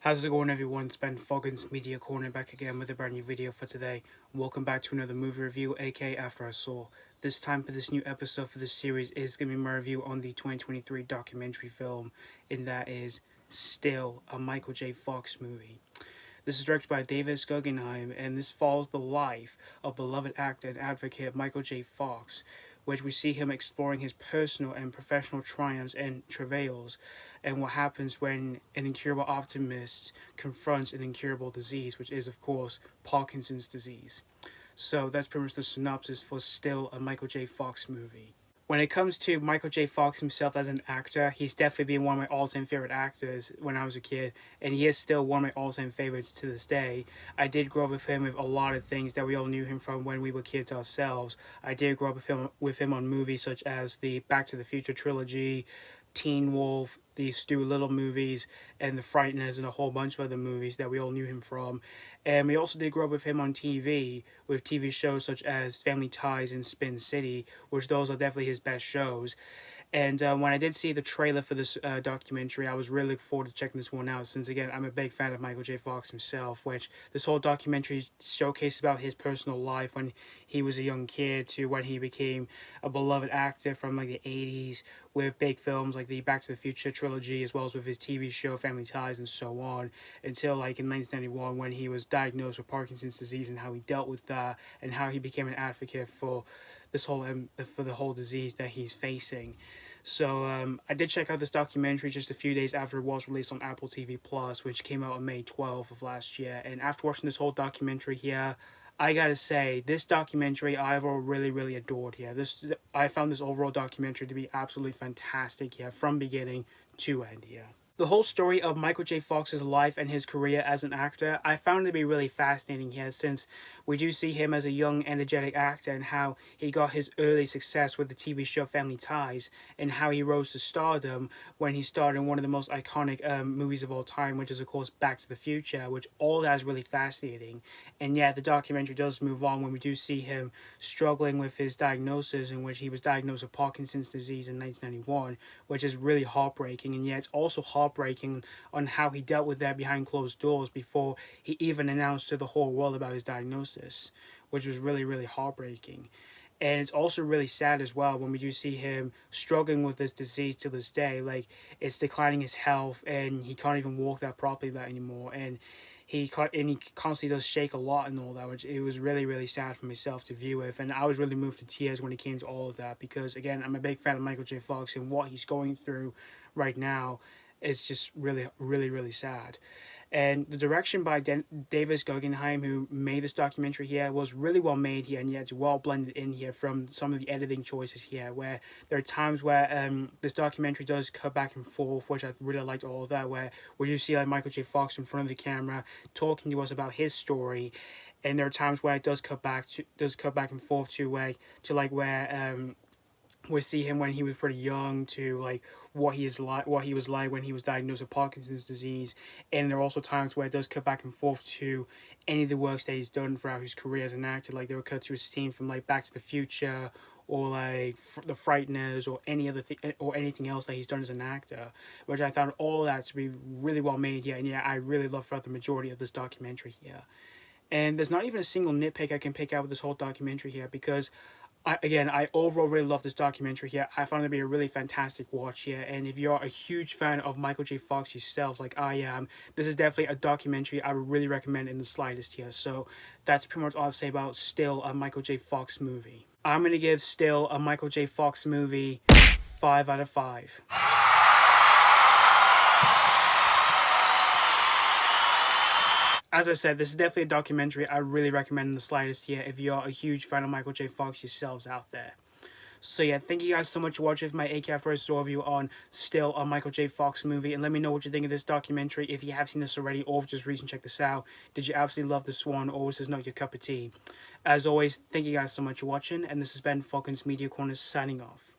How's it going, everyone? It's Ben Foggins Media Corner back again with a brand new video for today. Welcome back to another movie review, aka After I Saw. This time for this new episode for this series is going to be my review on the 2023 documentary film, and that is Still, a Michael J. Fox movie. This is directed by Guggenheim, and this follows the life of beloved actor and advocate Michael J. Fox, which we see him exploring his personal and professional triumphs and travails, and what happens when an incurable optimist confronts an incurable disease, which is, of course, Parkinson's disease. So that's pretty much the synopsis for Still, a Michael J. Fox movie. When it comes to Michael J. Fox himself as an actor, he's definitely been one of my all-time favorite actors when I was a kid, and he is still one of my all-time favorites to this day. I did grow up with him with a lot of things that we all knew him from when we were kids ourselves. I did grow up with him on movies such as the Back to the Future trilogy, Teen Wolf, the Stu Little movies, and The Frighteners, and a whole bunch of other movies that we all knew him from. And we also did grow up with him on TV, with TV shows such as Family Ties and Spin City, which those are definitely his best shows. And when I did see the trailer for this documentary, I was really looking forward to checking this one out, since, again, I'm a big fan of Michael J. Fox himself, which this whole documentary showcases about his personal life when he was a young kid to when he became a beloved actor from, like, the 80s, with big films like the Back to the Future trilogy, as well as with his TV show Family Ties and so on, until, like, in 1991 when he was diagnosed with Parkinson's disease, and how he dealt with that, and how he became an advocate for the whole disease that he's facing. So I did check out this documentary just a few days after it was released on Apple TV Plus, which came out on May 12th of last year. And after watching this whole documentary here, I gotta say, this documentary I overall really adored here. I found this overall documentary to be absolutely fantastic here, from beginning to end here. The whole story of Michael J. Fox's life and his career as an actor, I found to be really fascinating here, since we do see him as a young, energetic actor, and how he got his early success with the TV show Family Ties, and how he rose to stardom when he starred in one of the most iconic movies of all time, which is, of course, Back to the Future, which all that is really fascinating. And yeah, the documentary does move on when we do see him struggling with his diagnosis, in which he was diagnosed with Parkinson's disease in 1991, which is really heartbreaking. And yet it's also heartbreaking on how he dealt with that behind closed doors before he even announced to the whole world about his diagnosis, which was really heartbreaking. And it's also really sad as well when we do see him struggling with this disease to this day. Like, it's declining his health, and he can't even walk that properly that anymore. And he constantly does shake a lot and all that, which it was really sad for myself to view with. And I was really moved to tears when it came to all of that, because, again, I'm a big fan of Michael J. Fox, and what he's going through right now is just really sad. And the direction by Davis Guggenheim, who made this documentary here, was really well made here, and yet it's well blended in here from some of the editing choices here, where there are times where this documentary does cut back and forth, which I really liked all of that, where you see, like, Michael J. Fox in front of the camera talking to us about his story, and there are times where it does cut back and forth to where we see him when he was pretty young, to, like, what he was like when he was diagnosed with Parkinson's disease. And there are also times where it does cut back and forth to any of the works that he's done throughout his career as an actor. Like, they would cut to a scene from, like, Back to the Future, or like The Frighteners, or anything else that he's done as an actor, which I found all of that to be really well made here. And yeah, I really love throughout the majority of this documentary here. And there's not even a single nitpick I can pick out with this whole documentary here, because I overall really love this documentary here. I found it to be a really fantastic watch here. And if you're a huge fan of Michael J. Fox yourself, like I am, this is definitely a documentary I would really recommend in the slightest here. So that's pretty much all I'll say about Still, a Michael J. Fox movie. I'm going to give Still, a Michael J. Fox movie 5 out of 5. As I said, this is definitely a documentary I really recommend in the slightest here if you're a huge fan of Michael J. Fox yourselves out there. So yeah, thank you guys so much for watching my AK First review on Still, a Michael J. Fox movie. And let me know what you think of this documentary, if you have seen this already, or just recently check this out. Did you absolutely love this one, or was this not your cup of tea? As always, thank you guys so much for watching, and this has been Falcon's Media Corner signing off.